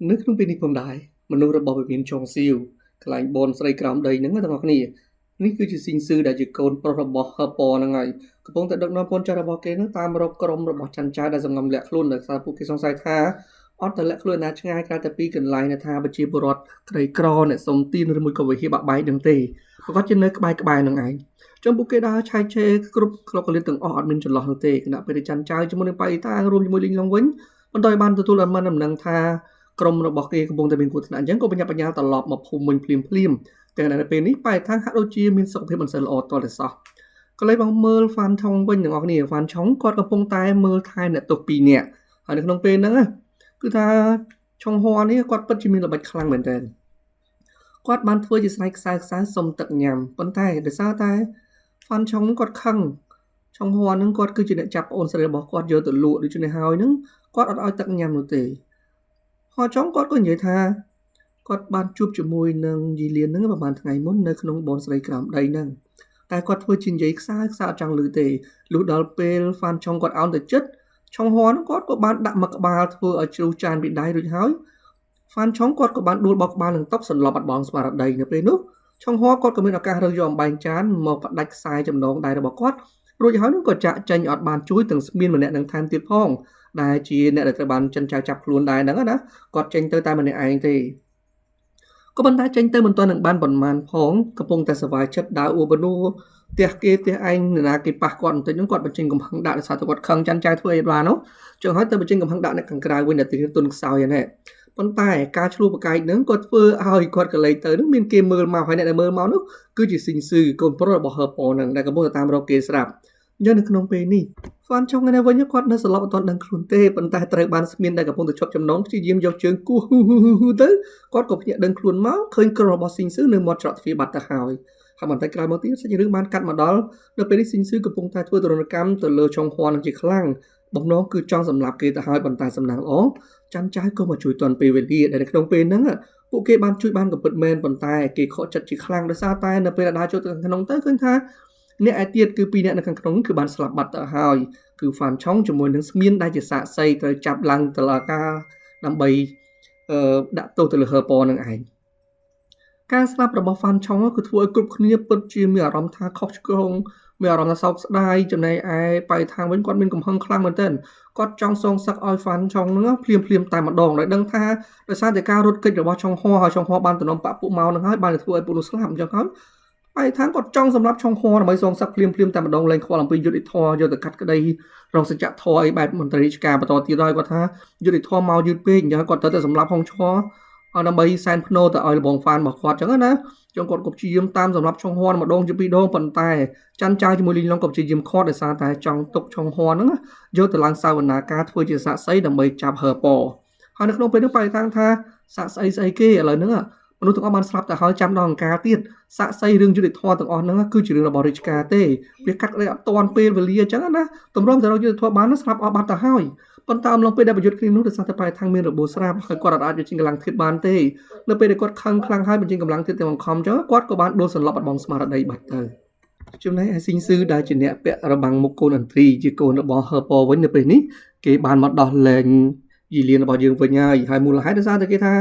นึกถึงปีนี้ผมได้มนุษย์ระบบวิญญาณซิลกลายบอลใส่กรามใดนั่งทั้งหมดนี่คือจุดสิ่งสื่อได้จุดโกนประบบฮปอนั่งไงกระพงแต่ดอกน้ำพลจาระบอกเกนั่งตามระบบกรมระบบจันทร์ได้สงบแหลกลุ่นแต่สาวผู้กิจสงสัยท่าออดแต่แหลกลุ่นนะง่ายการแต่ปีกันไลน์นะท่าบัญชีบรอดไตรกรอเนี่ยสมตีนหรือมือกับวิธีบักใบดังตีแล้วก็จะเนื้อกบายนั่งไงจนบุกเกดาชายเชกรุบเราก็เรียนถึงออดมินจนหล่อดังตีขณะไปจันทร์จมูกไปท่ารวมจมูกลิงลงวิ่งมันโดยบ้านตัวมันนำนังท่ากรมระบบเกกระบงแต่เป็นกุศลยังก็เป็นปัญญาตลอดมาภูมิพลิมแต่ในปีนี้ไปทางฮัตโรจีมีสองเพศมันเซลล์ตัวเด็ดซอก็เลยบางเมื่อฟันทองเป็นอย่างออกนี่ฟันช่องกอดกระพงตายเมื่อไทยเนี่ยตัวปีเนี่ยอันนี้ขนมเป็นนะคือถ้าช่องหัวนี่กอดปัจจุบันระบาดคลั่งเหมือนเดิมกอดมันเพื่อจะใส่สายสมตักยำปนไทยเดือดซาไทยฟันช่องกอดคั่งช่องหัวนึงกอดคือจุดเนี่ยจับโอนเสร็จบอกกอดเยอะตัวลุหรือจุดในหายนึงกอดเอาตักยำหนูตีพอช่องกอดก็ใหญ่ท่ากอดบานจูบจมูกนึงยีเลียนนึงประมาณไงมุนในขนมบอลใส่กรามใดนึงแต่กอดเพื่อจินใหญ่ซาจังหรือเตะลูดอลเปลฟันช่องกอดเอาแต่จัดช่องหัวนึงกอดก็บานดักมักบาเพื่อเอาจูจานปิดได้หรือหายฟันช่องกอดก็บานดูบอกบานหนึ่งตอกสันหลอบัดบอลสปาร์ใดเนี่ยเป็นนุช่องหัวกอดก็มีอาการเรือยอมใบจานมองปัดดักทรายจำนองได้ระบอกกอดรู้อย่างนั้นก็จะใจอดบานช่วยถึงสมินเหมือนเนี่ยนังทานติดพ้องได้จีเนี่ยแต่บานจันใจจับล้วนได้นั่นนะกอดเจงเตยตายมันในไอ้ที่ก็บรรดาเจงเตยมันตัวหนึ่งบ้านบอนมันพ้องกระพงแต่สบายชัดดาวอุบนูเตียเกเตียไอ้เนี่ยนะกิปากก่อนแต่ยังกอดบัญชีกำพังด่าสาธุกอดคังจันใจถ้วยวาเนาะจนให้แต่บัญชีกำพังด่าในกังกลายวันเดียตีตุนสาวอย่างนี้ปนใต้การชลูปกายนึงกดเฟื่อเอาอีกกดกันเลยเตยนึงมีเกมมือมาภายในมือเมานุคือจิสิงสื่อกลมโปรดบอกเฮอปอนังได้กระพงตามเราเกสรับย้อนในขนมเปนี่ฟันช่องในวันนี้กอดในสลับตอนดังครุนเต้ปนใต้ไตรบานสมินได้กระพงตัวชอบจำน้องที่ยิ้มยาวเชิงกูเต้กอดกับเนี่ยดังครุนเมาเคยกระบอกสิงสื่อในมอดจอดฟีบัตตะหายหากมันไต่กลายมาตีสัญญาบ้านกัดมาดอลเราไปได้สิงสื่อกระพงใต้ทั่วตรนกรรมตัวเลอช่องฮวนังจีคลั่งบอกน้องคือจ้องสำหรับเกตหายบันตายสำนักอ๋อจันใจก็มาช่วยตอนไปเวลีในขนมเปนั้นอ่ะพวกเกบ้านช่วยบ้านกับเปิดแมนบันตายเกเขาจัดจีคลั่งได้ซาตายในเป็นดาโจตัวขนมเต้ขึ้นท่าเนี่ยไอเตียดคือปีเนี่ยในขนมคือบ้านสลับบัตตะหายคือฟันช่องจมูกหนึ่งสมีนได้จะสะใส่ตัวจับลังตลาดกาดำใบดับตัวตัวเฮอปอนังไอการสลับระบบฟันช่องก็คือทั่วกรุ๊ปนี้เปิดจีมีอารมณ์ท่าคอกกรงมีอารมณ์ท่าเศร้าได้จนในไอไปทางเว้นก้อนเป็นกลุ่มห้องคลั่งเหมือนเต้นก็จ้องทรงสักออยฟันช่องเนื้อเพลียมตายมาดองเลยดังท่าโดยสร้างแต่การรถเกิดจากว่าช่องห่อบ้านตัวน้องปะปุเมาหนึ่งให้บ้านทั่วปุรุสลามจังเขาไปทางก็จ้องสำหรับช่องห่อไม่ทรงสักเพลียมตายมาดองเลยขวาหลังไปยุติทอโยตกัดก็ได้เราสัจจะทอไอแบบมณฑลราชการประตอตีได้ก็ท่ายุติทอเมายืดเป้งอย่างก็แต่สำหรับห้องช่อเอานำไปแซนพโนแต่เอาบองฟันบอกขวดจังนะจงกดกบชียมตามสำหรับช่องฮอนมาดงจะปีดงปันตายจันใจจมูลินลองกบชียมคอดในซาตายจังตกช่องฮอนนะโยตลังสาวนาการถ้วยจะสะไซดำไปจับเฮอปอหานักลงไปนึกไปทางท่าสะไซเก้อะไรเนื้อมนุษย์ต้องเอามันสลับแต่เขาจำดองกาเตียดสะไซเรื่องจุดทอต่างอ่อนนั่นก็คือจุดเรื่องบริจกาเต้เวียกัดเลยตอนเปรย์เวลียจังนะตำรวจแต่เราจุดทอบ้านนั้นสลับเอาบัตรตาห้อยปนตามลงไปได้ประโยชน์คลินุษย์สัตว์ไปทางเมียนระบุสราบเคยกอดอาจจะจริงกำลังทิดบานเต้แล้วไปได้กอดคลังให้เป็นจริงกำลังทิดแต่วังคอมจ้ากอดก็บ้านโดนสลับบัดบองสมาร์ทได้บัตรเตอจุดไหนไอ้สิงซื้อได้จุดเนี้ยเปะระบังมุกโกนันทรีจีโกนระบองเฮอปอไว้ในปีนี้เก็บบ้านมาดอลแรงยีเลียนระบองยืงไปง่ายหายมูลหายได้ซาตะเกียท่า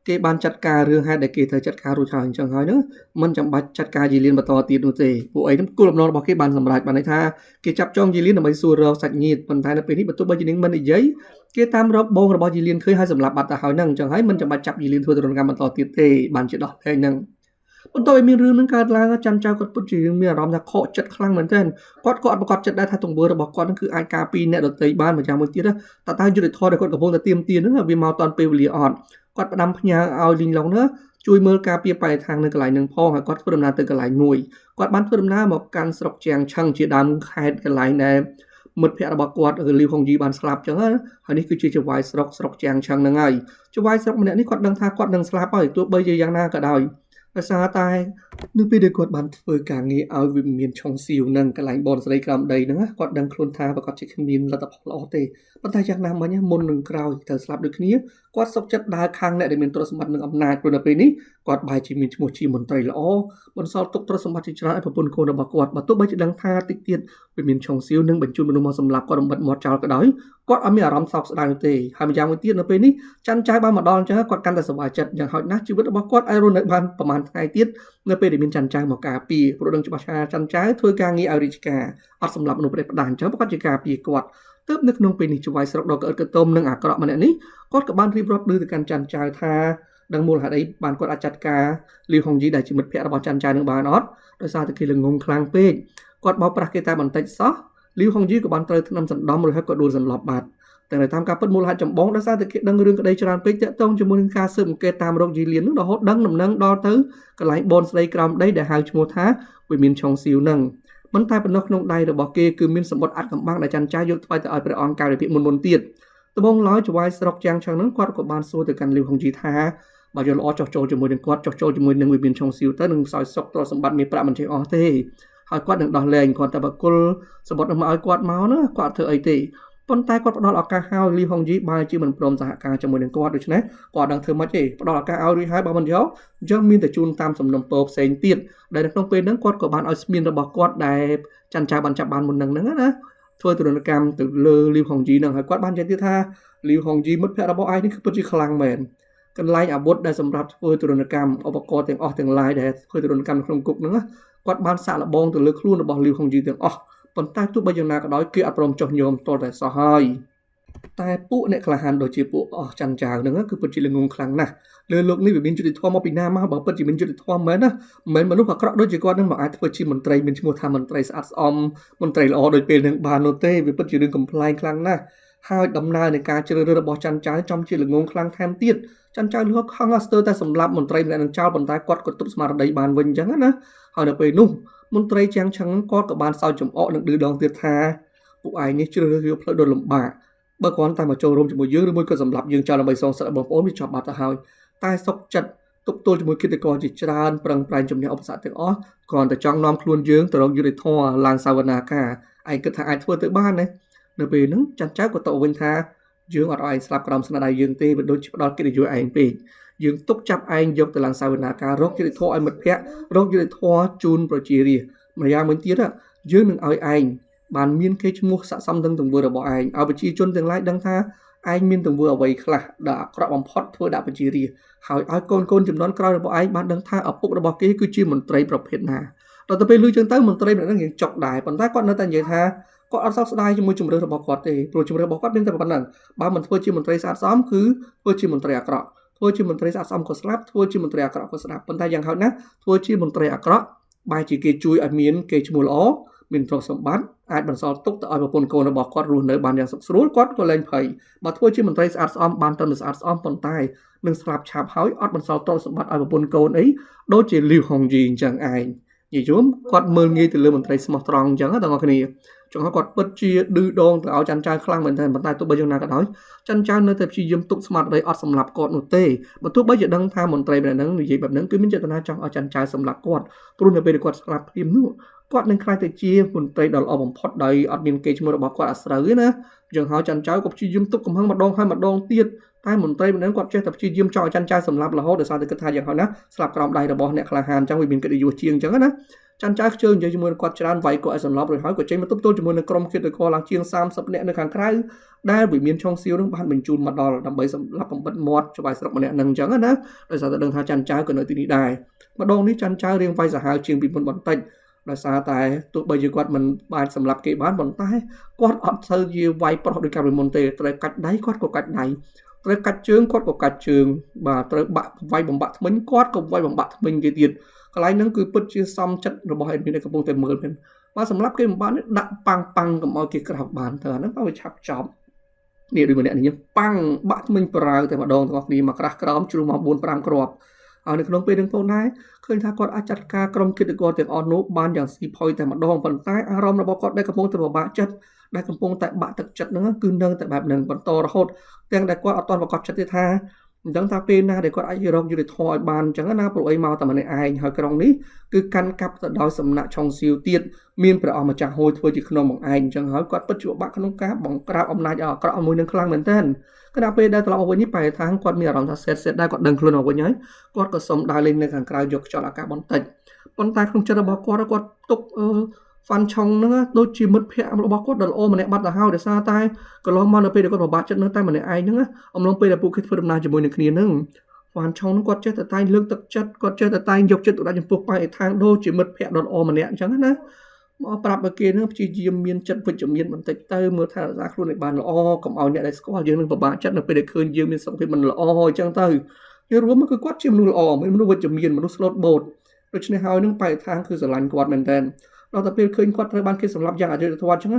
เก็บบ้านจัดการเรื่องให้ได้เก็บเธอจัดการรู้ทางจังหายเนอะมันจำบัดจัดการยีเลียนมาต่อตีนเตะผู้ไอ้น้ำกุลนอนบอกเก็บบ้านสำหรับบ้านในท่าเก็บจับจ้องยีเลียนไปสู่เราสักงีดปันท้ายในปีนี้ประตูใบจีนิงมันอีกยัยเกี่ยตามรับบงระบยีเลียนเคยให้สำหรับบัตรหายนั่งจังให้มันจะมาจับยีเลียนทัวร์ตรงการมาต่อตีเตะบานจะดอกแทงนั่งบนโต๊ะมีเรื่องนึงการล้างจันเจ้ากดปุ่นจีมีอารมณ์จะเคาะจัดคลั่งเหมือนกันกอดประกอบจัดได้ถ้าตรงเบอร์ระบอกกอดนั่นคือไอกาปีเนี่ยดอกเตยบ้านเหมือนจางเมื่อกี้นะแต่ตาจุดทอได้กดกับพงแต่เตรียมตีนึงอะวิมาตอนเปรีลีอ่อนกอดประดำพญาเอาลิงลงเนอะช่วยเมื่อกาเปียไปทางนึงกระไหลหนึ่งพ่อหากอดเพื่อดำนาเตยกระไหลหน่วยกอดบ้านเพื่อดำนาบอกการสลบแจงช่างเจียดำคายกระไหลในมดเพะระบอกกอดลิวของยีบานสลับจังอันนี้คือจะวายสลบแจงช่างนั่งไงจะวายสลบมันเนี่ยนี่กอดดังทากอดดังสลับไปตัวใบจะยังหน้าก็ได้ภาษาตายนึกไปเด็กกดบันเฟอร์กางนี้เอาวิมเมียนชองซิวนั่งกระไหลบอลสไลกรามใดนะกดดังโคลนทาประกอบเช็คมินระดับพลอเตปัญหาจากน้ำมันเนี่ยมนหนึ่งคราวเธอสลับดึกนี้กดสกจัดดาคางเนี่ยได้เป็นตัวสมบัติหนึ่งอำนาจกระดับนี้กดใบจิมินชโมชีมนตรีละอ๋อบนซอลตกตัวสมบัติชนะไอ้ปุ่นโคนบักกดบัตตุใบจะดังทาติดเตียนวิมเมียนชองซิวนึ่งบรรจุมนุมาสำหรับกดบัตหมดจาวกระดอย គាត់អត់មានអារម្មណ៍សោកស្ដាយនោះទេហើយម្យ៉ាងមួយទៀតនៅពេលនេះច័ន្ទចៅបានមកដល់អញ្ចឹងគាត់កាន់តែសប្បាយចិត្តយ៉ាងហោចណាស់ជីវិតរបស់គាត់អាចរស់នៅបានប្រហែលថ្ងៃទៀតនៅពេលដែលមានច័ន្ទចៅមកការពារព្រោះដឹងច្បាស់ថាច័ន្ទចៅធ្វើការងារឲ្យរាជការអត់សម្រាប់មនុស្សប្រេះផ្ដាច់អញ្ចឹងគាត់ជាការពារគាត់ទើបនៅក្នុងពេលនេះចៅស្រុកដ៏ក្អិតក្ទុំនិងអាក្រក់ម្នាក់នេះគាត់ក៏បានរៀបរាប់ឮទៅកាន់ច័ន្ទចៅថាដឹងមូលហេតុអីបានគាត់អាចចាត់ការលីវហុងយីដែលជាមិត្តភក្តិរបស់ច័ន្ទចៅនឹងបានអត់ដោយសារតែគេល្ងងខ្លាំងពេកគាត់បោកប្រាស់គេតែបន្តិចសោះលីវហុងយីក៏បានត្រូវថ្នាំសណ្ដំរួចហើយក៏ដួលសន្លប់បាត់តែនៅតាមការពិតមូលហេតុចម្បងដោយសារតែគេដឹងរឿងក្តីច្រើនពេកតាក់ទងជាមួយនឹងការស៊ើបអង្កេតតាមរោគយីលៀននឹងរហូតដឹងដំណឹងដល់ទៅកន្លែងបនស្ដីក្រោមដីដែលហៅឈ្មោះថាវិមានឆុងស៊ីវនឹងមិនតែប៉ុណ្ណោះក្នុងដៃរបស់គេគឺមានសម្បត្តិអាត់កំបាំងដែលច័ន្ទចៅយកថ្វាយទៅឲ្យព្រះអង្គកាលពីភាពមុនទៀតត្បូងឡើយចៅស្រុកចាំងឆឹងនឹងគាត់ក៏បានសួរទៅកាន់លីវហុងយីថាបើយកល្អចោះចូលជាមួយនឹងគាត់ចោះចូលជាមួយនឹងវិមានឆុងស៊ីវទៅនឹងសោយសុខទ្រព្យសម្បត្តិមានប្រាក់មិនចេះអស់ទេហើយគាត់នឹងដោះលែងគាត់តែបកគលសម្បត្តិមកឲ្យគាត់មកណាគាត់ធ្វើអីទេប៉ុន្តែគាត់ផ្ដល់ឱកាសឲ្យលីវហុងយីបើជាមិនព្រមសហការជាមួយនឹងគាត់ដូច្នេះគាត់ដឹងធ្វើម៉េចទេផ្ដល់ឱកាសឲ្យរួចហើយបើមិនយកអញ្ចឹងមានតែជូនតាមសំណុំពរផ្សេងទៀតដែលនៅក្នុងពេលហ្នឹងគាត់ក៏បានឲ្យស្មានរបស់គាត់ដែលច័ន្ទចៅបានចាប់បានមុនហ្នឹងណាធ្វើទរណកម្មទៅលើលីវហុងយីហ្នឹងហើយគាត់បាននិយាយទៀតថាលីវហុងយីមិត្តភក្តិរបស់ឯងនេះគឺពិតជាខ្លាំងមែនកន្លែងអាវុធដែលសម្រាប់ធ្វើទរណកម្មឧបករណ៍ទាំងអស់ទាំងឡាយដែលធ្វើទរណកម្មក្នុងគុកហ្នឹងគាត់បានសាកល្បងទៅលើខ្លួនរបស់លីវហុងយីទាំងអស់ប៉ុន្តែទោះបីយ៉ាងណាក៏ដោយគេអត់ព្រមចុះញោមតតែសោះហើយតែពួកអ្នកក្លាហានដូចជាពួកអស់ច័ន្ទចៅហ្នឹងគឺពិតជាល្ងងខ្លាំងណាស់លើលោកនេះវាមានយុត្តិធម៌មកពីណាមកបើពិតជាមានយុត្តិធម៌មែនណាមិនមែនមនុស្សអាក្រក់ដូចជាគាត់នឹងមកអាចធ្វើជាមន្ត្រីមានឈ្មោះថាមន្ត្រីស្អាតស្អំមន្ត្រីល្អដូចពេលនឹងបាននោះទេវាពិតជារឿងកំ pl ែងខ្លាំងណាស់ហើយដំណើរនៃការជ្រើសរើសរបស់ច័ន្ទចៅចំជាល្ងងខ្លាំងថែមទៀតច័ន្ទចៅលឺខំស្ទើរតែសម្លាប់មន្ត្រីម្នាក់នឹងចោលប៉ុន្តែគាត់ក៏ទប់ស្មារតីបានវិញអញ្ចឹងណាហើយនៅពេលនោះមន្ត្រីចាំងឆឹងគាត់ក៏បានសើចចំអកនឹងឌឺដងទៀតថាពួកឯងនេះជ្រើសរើសយកផ្លូវដ៏លំបាកបើគ្រាន់តែមកចូលរួមជាមួយយើងឬមួយក៏សម្លាប់យើងចោលដើម្បីសងសឹកបងប្អូនវាចប់បាត់ទៅហើយតែសុកចិត្តទប់ទល់ជាមួយគិតកោជាច្រើនប្រឹងប្រែងជំនះឧបសគ្គទាំងអស់គ្រាន់តែចង់នាំខ្លួនយើងទៅរកយុត្តិធម៌ឡើងសាវនាការឯងគិតថាអាចធ្វើទៅបានទេនៅពេលហ្នឹងច័ន្ទចៅក៏តបវិញថាយើងអត់ឲ្យឯងស្លាប់ក្រោមស្នាដៃយើងទេវាដូចជាផ្ដល់កិត្តិយសឯងពេកយើងទុកចាប់ឯងយកទៅឡើងសាវនាការរកយុត្តិធម៌ឲ្យមិត្តភ័ក្តិរកយុត្តិធម៌ជូនប្រជារាស្ត្រម្យ៉ាងវិញទៀតយើងនឹងឲ្យឯងបានមានកេរ្តិ៍ឈ្មោះស័ក្តិសមនឹងទង្វើរបស់ឯងឲ្យប្រជាជនទាំងឡាយដឹងថាឯងមានទង្វើអ្វីខ្លះដែលអាក្រក់បំផុតធ្វើដាក់ប្រជារាស្ត្រហើយឲ្យកូនចំនួនក្រោយរបស់ឯងបានដឹងថាឪពុករបស់គេគឺជាមន្ត្រីប្រភេទណាដល់ទៅពេលលឺចឹងទៅមន្ត្រីម្នាក់ហ្នឹងយើងចុកដែរប៉ុន្តែគាត់នៅតែនិយាយថាគាត់អត់សោកស្ដាយជាមួយជំរឿនរបស់គាត់ទេព្រោះជំរឿនរបស់គាត់មានតែប៉ុណ្្នឹងបើមិនធ្វើជាមន្ត្រីស្អាតស្អំគឺធ្វើជាមន្ត្រីអាក្រក់ធ្វើជាមន្ត្រីស្អាតស្អំក៏ស្លាប់ធ្វើជាមន្ត្រីអាក្រក់ក៏ស្លាប់ប៉ុន្តែយ៉ាងហោចណាស់ធ្វើជាមន្ត្រីអាក្រក់បែរជាគេជួយឲ្យមានកេរ្តិ៍ឈ្មោះល្អមានទ្រព្យសម្បត្តិអាចបន្សល់ទុកទៅឲ្យប្រពន្ធកូនរបស់គាត់រស់នៅបានយ៉ាងសុខស្រួលគាត់ក៏លែងភ័យបើធ្វើជាមន្ត្រីស្អាតស្អំបានទៅស្អាតស្អំប៉ុន្តែនឹងស្លាប់ឆាប់ហើយអត់បន្សល់ទ្រព្យសម្បត្តិឲ្យប្រពន្ធកូនអីដូចជាលីវហុងយីអញ្ចឹងឯងនិយាយជុំគាត់មើលងាយទៅលើមន្ត្រីស្មោះត្រង់អញ្ចឹងទាំងអស់គ្នាចង់គាត់ពិតជាឌឺដងទៅឲ្យច័ន្ទចៅខ្លាំងមែនទែនប៉ុន្តែទោះបីយ៉ាងណាក៏ដោយច័ន្ទចៅនៅតែព្យាយាមទប់ស្មារតីអត់សម្លាប់គាត់នោះទេបើទោះបីជាដឹងថាមន្ត្រីម្នាក់ហ្នឹងនិយាយបែបហ្នឹងគឺមានចេតនាចង់ឲ្យច័ន្ទចៅសម្លាប់គាត់ព្រោះនៅពេលគាត់ស្លាប់ព្រាមនោះគាត់នឹងខ្លាចទៅជាមន្ត្រីដ៏ល្អបំផុតដោយអត់មានកេរ្តិ៍ឈ្មោះរបស់គាត់អាស្រូវទេណាយ៉ាងហើយច័ន្ទចៅក៏ព្យាយាមទប់កំហឹងម្ដងហើយម្ដងទៀតតែមន្ត្រីម្នាក់គាត់ចេះតែព្យាយាមចោលឲ្យច័ន្ទចៅសម្លាប់រហូតដោយសារតែគិតថាយ៉ាងហើយណាស្លាប់ក្រោមដៃរបស់អ្នកក្លាហានអញ្ចឹងវាមានកិត្តិយសជាងអញ្ចឹងណាច័ន្ទចៅខ្ជិលនិយាយជាមួយគាត់ច្រើនវាយគាត់ឲ្យសន្លប់រួចហើយក៏ចេញមកទប់ទល់ជាមួយនឹងក្រុមឃាតករឡើងជាង30នាក់នៅខាងក្រៅដែលវិមានឆុងស៊ីវនឹងបានបញ្ជូនមកដល់ដើម្បីសម្លាប់បំបិតមាត់ច្បាយស្រុកម្នាក់នឹងអញ្ចឹងណាដោយសារតែដឹងថាច័ន្ទចៅក៏នៅទីនេះដែរម្ដងនេះច័ន្ទចៅរៀងវាយសាហាវជាងពីមុនបន្តិចដោយសារតែទោះបីជាគាត់មិនបានសម្លាប់គេបានប៉ុន្តែគាត់អត់សូវជាវាយប្រុសដូចកាលពីមុនទេត្រូវកាច់ដៃគាត់ក៏កាច់ដៃត្រូវកាច់ជើងគាត់ក៏កាច់ជើងបាទត្រូវបាក់វាយបំបាក់ធ្មេញគាត់ក៏វាយបំបាក់ធ្មេញគេទៀតកន្លែងហ្នឹងគឺពិតជាសំចិត្តរបស់ admin ដែលកំពុងតែមើលមែនបើសម្រាប់គេមិនបានដាក់ប៉ាំងប៉ាំងកុំឲ្យគេក្រោកបានទៅអាហ្នឹងបើវាឆាប់ចប់នេះដូចម្នាក់នេះប៉ាំងបាក់ធ្មេញប្រាវតែម្ដងទាំងអស់គ្នាមកក្រាស់ក្រោមជ្រុះមក 4-5 គ្រាប់ហើយនៅក្នុងពេលនឹងផងដែរឃើញថាគាត់អាចចាត់ការក្រុមគិតកោទាំងអស់នោះបានយ៉ាងស៊ីផុយតែម្ដងប៉ុន្តែអារម្មណ៍របស់គាត់ដែលកំពុងតែពិបាកចិត្តដែលកំពុងតែបាក់ទឹកចិត្តហ្នឹងគឺនៅតែបែបហ្នឹងបន្តរហូតទាំងដែលគាត់អត់ទាន់ប្រកាសចិត្តទេថាមិនដឹងថាពេលណាដែលគាត់អាចរកយុទ្ធធម៌ឲ្យបានអញ្ចឹងណាព្រោះអីមកតែម្នាក់ឯងហើយក្រុងនេះគឺកាន់កាប់ទៅដោយសំណាក់ឆុងស៊ីវទៀតមានព្រះអង្គម្ចាស់ហួយធ្វើជាក្នុងបង្អែកអញ្ចឹងហើយគាត់ពិតជាបាក់ក្នុងការបង្ក្រាបអំណាចអាក្រក់មួយនឹងខ្លាំងមែនទែនគណៈពេលដែលត្រឡប់មកវិញនេះបែរថាគាត់មានអារម្មណ៍ថាសេតដែរគាត់ដឹងខ្លួនមកវិញហើយគាត់ក៏សុំដើរលេងនៅខាងក្រៅយកខ្យល់អាកាសបន្តិចប៉ុន្តែក្នុងចិត្តរបស់គាត់ទុក ហ្វាន់ឆុងហ្នឹងដូចជាមិត្តភ័ក្តិរបស់គាត់ដ៏ល្អម្នាក់បាត់ទៅហើយដោយសារតែកន្លងមកនៅពេលដែលគាត់ប្របាក់ចិត្តនៅតែម្នាក់ឯងហ្នឹងអំឡុងពេលដែលពួកគេធ្វើដំណើរជាមួយនឹងគ្នាហ្នឹងហ្វាន់ឆុងហ្នឹងគាត់ចេះតែតែងលើកទឹកចិត្តគាត់ចេះតែតែងយកចិត្តទុកដាក់ចំពោះប៉ែឯខាងដូចជាមិត្តភ័ក្តិដ៏ល្អម្នាក់អញ្ចឹងណាមកប្រាប់ឲ្យគេហ្នឹងព្យាយាមមានចិត្តវិជ្ជមានបន្តិចទៅមើលថារក្សាខ្លួនឲ្យបានល្អកុំឲ្យអ្នកដែលស្គាល់យើងនឹងពិបាកចិត្តនៅពេលដែលឃើញយើងមានសុខភាពមិនល្អអញ្ចឹងទៅជារួមមកគឺគាត់ជាមនុស្សល្អមនុស្សវិជ្ជមានមនុស្សស្លូតបូតដូច្នេះហើយនឹងប៉ែខាងគឺស្រឡាញ់គាត់មែនតើដល់តែពេលឃើញគាត់ត្រូវបានគេសម្លាប់យ៉ាងអយុត្តិធម៌អញ្ចឹង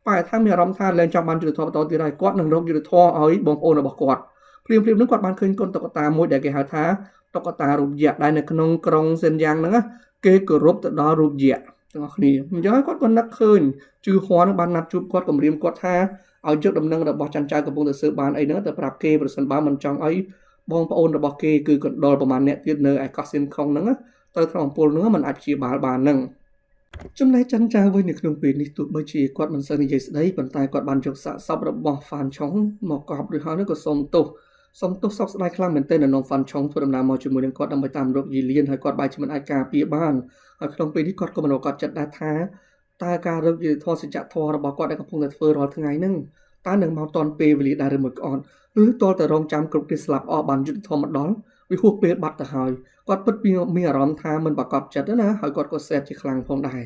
ប៉ែខាងមានអារម្មណ៍ថាលែងចង់បានយុត្តិធម៌បន្តទៀតហើយគាត់នឹងរកយុត្តិធម៌ឲ្យបងប្អូនរបស់គាត់ព្រាមនឹងគាត់បានឃើញកូនតុក្កតាមួយដែលគេហៅថាតុក្កតារូបយក្សដែលនៅក្នុងក្រុងសិនយ៉ាងហ្នឹងគេគោរពទៅដល់រូបយក្សទាំងអស់គ្នាអញ្ចឹងគាត់ក៏នឹកឃើញជឿហួរនឹងបានណាត់ជួបគាត់គម្រាមគាត់ថាឲ្យយកដំណឹងរបស់ច័ន្ទចៅកំពុងតែស៊ើបបានអីហ្នឹងទៅប្រាប់គេប្រសិនបើមិនចង់ឲ្យបងប្អូនរបស់គេគឺកណ្ដុលប្រមាណអ្នកទៀតនៅឯកោះសៀនខុងហ្នឹងទៅក្នុងអំពូលហ្នឹងมันអាចព្យាបាលបានហ្នឹងចំណែកច័ន្ទចៅវិញនៅក្នុងពេលនេះទោះបីជាគាត់មិនសូវនិយាយស្ដីប៉ុន្តែគាត់បានយកសាកសពរបស់ហ្វានឆុងមកកប់ឬហើយក៏សុំទោសសោកស្ដាយខ្លាំងមែនទែននៅក្នុងហ្វាន់ឆុងធ្វើដំណើរមកជាមួយនឹងគាត់ដើម្បីតាមរកយីលៀនហើយគាត់បែរជាមិនអាចការពារបានហើយក្នុងពេលនេះគាត់ក៏មិនរកគាត់ចិត្តដែរថាតើការរកយុត្តិធម៌សច្ចធម៌របស់គាត់ដែលកំពុងតែធ្វើរាល់ថ្ងៃហ្នឹងតើនឹងមកតាន់ពេលវេលាដែរឬមួយក៏អត់ឬតលតែរងចាំគ្រប់គេស្លាប់អស់បានយុត្តិធម៌មកដល់វាហួសពេលបាត់ទៅហើយគាត់ពិតមានអារម្មណ៍ថាមិនប្រកបចិត្តណាហើយគាត់ក៏សែបជាខ្លាំងផងដែរ